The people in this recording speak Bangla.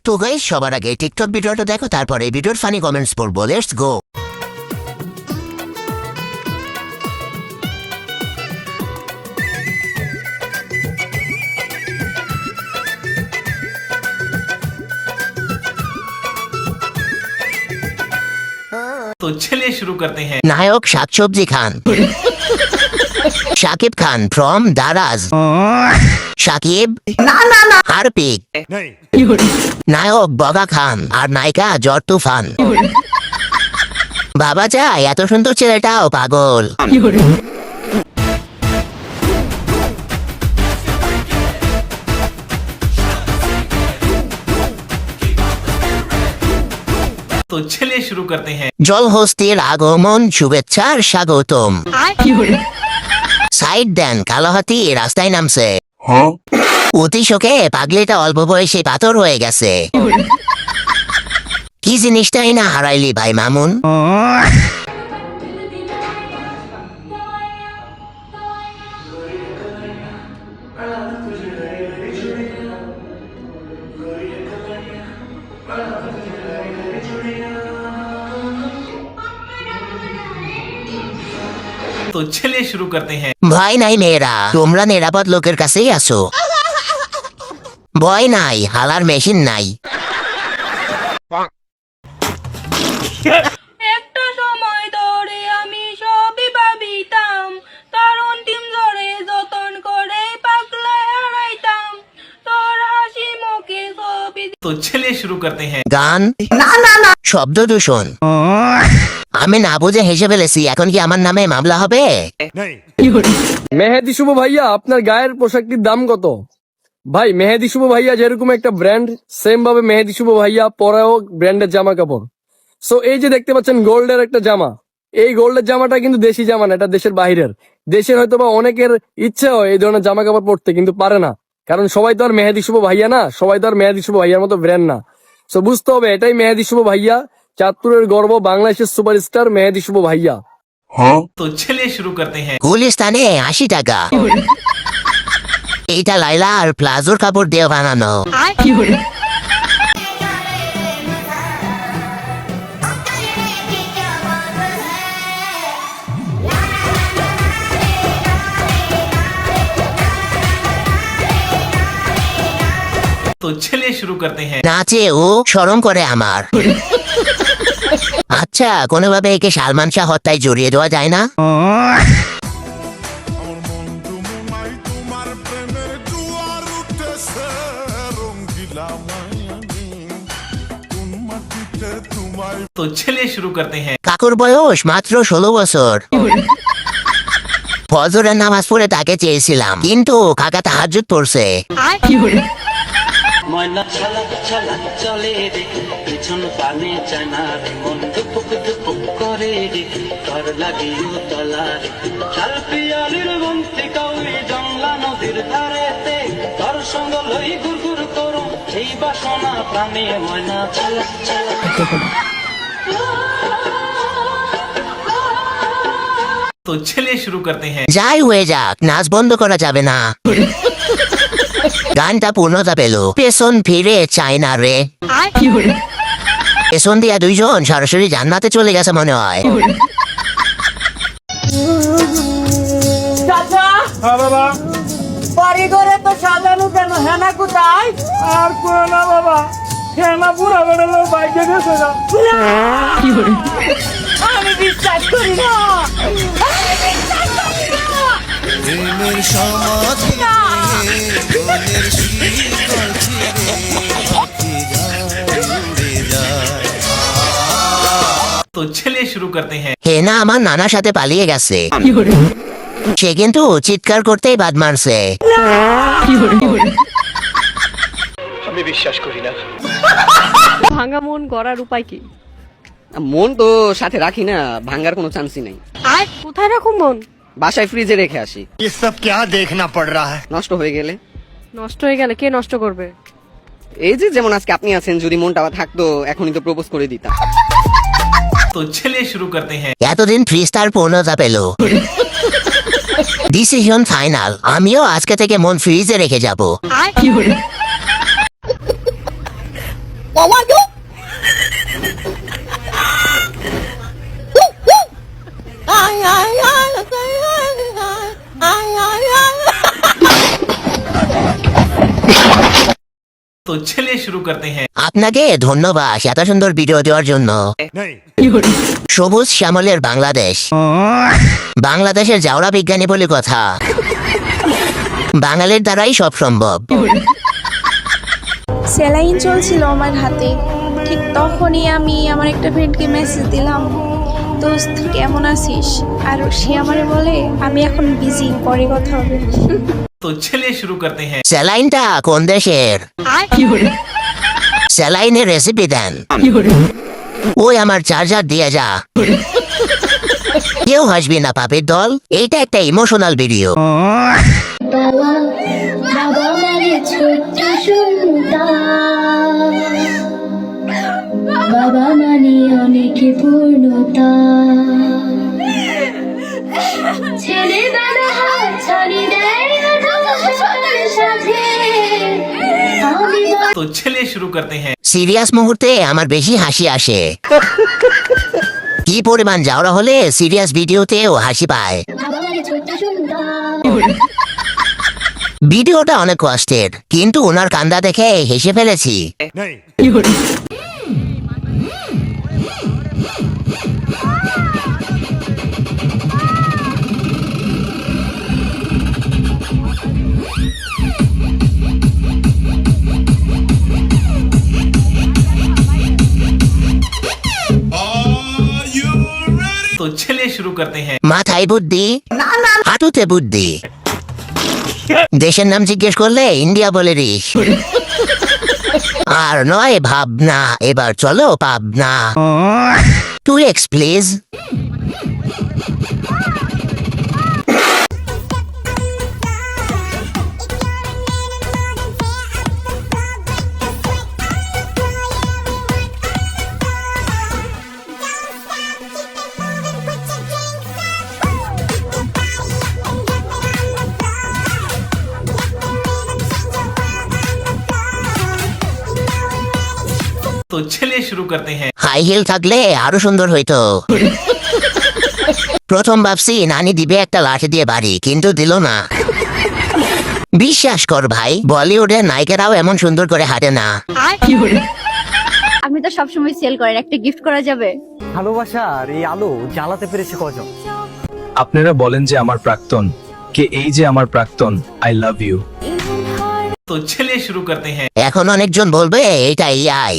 তো গাইস সবার আগে টিকটক ভিডিওটা দেখো, তারপরে ভিডিওর ফানি কমেন্টস পড়বো। Let's go. तो चलिए शुरू करते हैं। নায়ক শাকসবজি খান। শাকিব খান ফ্রম দারাজ। শাকিব হারপিক। নায়ক বগা খান আর নায়িকা জ্বর তুফান। বাবা যায় এত সুন্দর ছেলেটাও পাগল। तो चलिए शुरू करते हैं। জলহস্তির আগমন শুভেচ্ছার স্বাগতম। সাইড দেন, কালো হাতি রাস্তায় নামছে। অতি শোকে পাগলিটা অল্প বয়সে পাথর হয়ে গেছে। কি জিনিসটাই না হারাইলি ভাই মামুন। तो चलिए शुरू करते हैं। ভয় নাই মেয়েরা, তোমরা নিরাপদ লোকের কাছেই আসো। ভয় নাই, হালার মেশিন নাই। একটা সময় ধরে আমি সবই ভাবিতাম, তার অন্তিম ঝরে যতন করে পাগলায় হারাইতাম, তোর হাসি মুখে ছবি। तो चलिए शुरू करते हैं। গান শব্দ দূষণ। আমি না বুঝে হেসে ফেলেছি, এখন কি আমার নামে মামলা হবে? মেহেদি শুভ ভাইয়া, আপনার গায়ের পোশাকটির দাম কত? ভাই মেহেদি শুভ ভাইয়া যেরকম একটা ব্র্যান্ড, সেম ভাবে মেহেদি শুভ ভাইয়া পরাও ব্র্যান্ডের জামা কাপড়। সো এই যে দেখতে পাচ্ছেন গোল্ডের একটা জামা, এই গোল্ডের জামাটা কিন্তু দেশি জামা না, এটা দেশের বাহিরের। দেশের হয়তো বা অনেকের ইচ্ছে হয় এই ধরনের জামা কাপড় পরতে, কিন্তু পারে না, কারণ সবাই তো আর মেহেদি শুভ ভাইয়া না, সবাই তো আর মেহেদি শুভ ভাইয়ার মতো ব্র্যান্ড না। সো বুঝতে হবে, এটাই মেহেদি শুভ ভাইয়া, চাঁদপুরের গর্ব, বাংলাদেশের সুপারস্টার মেহেদি শুভ ভাইয়া। तो चलिए शुरू करते हैं। গুলিস্তানে 80 টাকা। এইটা লাইলা আর প্লাজোর কাপড় দিয়ে বানানো। तो चलिए शुरू करते हैं। নাচে ও শরম করে আমার। আচ্ছা, কোনোভাবে একে সালমান শাহ হত্যায় জড়িয়ে দেওয়া যায় না? तो चलिए शुरू करते हैं। কাকুর বয়স মাত্র 16 বছর। ফজরের নামাজ পড়ে তাকে চেয়েছিলাম, কিন্তু কাকা তাহাজ্জুদ পড়ছে। ময়না ছালাক ছালাক চলে রে, পিছন পানে চানা রে, মন দুপুক দুপুক করে রে, ঘর লাগিও তলা রে, শাল পিয়ালির বন্তি কাউরি জংলা নদীর ধারেতে, তোর সঙ্গ লই গুর গুর করো, এই বাসনা প্রাণে ময়না ছালাক ছালাক। तो चलिए शुरू करते हैं। যাই হয়ে যাক, নাচ বন্ধ করা যাবে না। গানটা পূর্ণতা পেল। পেছন ফিরে চায় না রে। পেছন দিয়া দুইজন সরাসরি জান্নাতে চলে গেছে মনে হয়। বাবা বাড়ি ঘরে তো সাজানো কেন, হেনা কোথায়? আর কোনো না বাবা, হেনা পুরা বেড়ালো বাইকে গেছে না। আমি বিশ্বাস করি না, আমি বিশ্বাস করি না। প্রেমের সমাধি মনের শীতল ছিঁড়ে পাখি যায় উড়ে যায়। तो चलिए शुरू करते हैं। হেনা আমার নানার সাথে পালিয়ে গেছে। সে কিন্তু চিৎকার করতেই বাদ মারছে। আমি বিশ্বাস করি না। ভাঙা মন গড়ার উপায় কি? মন তো সাথে রাখি না, ভাঙ্গার কোনো চান্সই নাই। আর কোথায় রাখুন মন? বাসায় ফ্রিজে রেখে আসি। ये सब क्या देखना पड़ रहा है? নষ্ট হয়ে গেলে? নষ্ট হয়ে গেলে কে নষ্ট করবে? এই যে যেমন আজকে আপনি আছেন, যদি মনটা থাকতো এখনই তো প্রপোজ করে দিতাম। तो चलिए शुरू करते हैं। এতদিন ফ্রিস্টার পূর্ণতা পেল। ডিসিশন ফাইনাল, আমিও আজকে থেকে মন ফ্রিজে রেখে যাব। तो चलिए शुरू करते हैं। আপনাকে ধন্যবাদ এত সুন্দর ভিডিও দেওয়ার জন্য। সবুজ শ্যামলের বাংলাদেশ, বাংলাদেশের জাউরা বিজ্ঞানী বলে কথা, বাঙালির দ্বারাই সব সম্ভব। স্যালাইন চলছিল আমার হাতে, ঠিক তখনই আমি আমার একটা ফ্রেন্ডকে মেসেজ দিলাম, দোস্ত কেমন আছিস? আর সে আমারে বলে আমি এখন বিজি, পরে কথা হবে। तो चलिए शुरू करते हैं। স্যালাইনটা কোন দেশের? স্যালাইনের রেসিপি দেন। ওই আমার চার্জার দিয়ে যা। কেউ হাসবি না পাপের দল, এইটা একটা ইমোশনাল ভিডিও। বাবা বাবা মানে ছোট্ট সন্তান, বাবা মানে অনেক পূর্ণতা, ছেলেবেলা হাত ছাড়ি দেয় সবার সাথে। तो चलिए शुरू करते हैं। সিরিয়াস মুহূর্তে আমার বেশি হাসি আসে। কি পরিমাণ জাউরা হলে সিরিয়াস ভিডিওতেও হাসি পায়। বাবা মানে ছোট্ট সন্তান। ভিডিওটা অনেক কষ্টের, কিন্তু ওনার কান্দা দেখে হেসে ফেলেছি। तो चलिए शुरू करते हैं। মাথায় বুদ্ধি, হাঁটুতে বুদ্ধি। দেশের নাম জিজ্ঞেস করলে ইন্ডিয়া বলে দিস। আর নয় ভাবনা, এবার চলো পাবনা। 2x please. तो चलिए शुरू करते हैं। হাই হিল থাকলে আরো সুন্দর হইতো। প্রথম ভাবছি নানি দিবে একটা লাঠি দিয়ে বাড়ি, কিন্তু দিল না। বিশ্বাস কর ভাই, বলিউডের নায়িকারাও এমন সুন্দর করে হাঁটে না। আপনি তো সবসময় সেল করেন, একটা গিফট করা যাবে? ভালোবাসার এই আলো জ্বালাতে পেরেছে কজন? আপনারা বলেন যে আমার প্রাক্তন, কে এই যে আমার প্রাক্তন, আই লাভ ইউ। तो चलिए शुरू करते हैं। এখন অনেকজন বলবে এটা AI।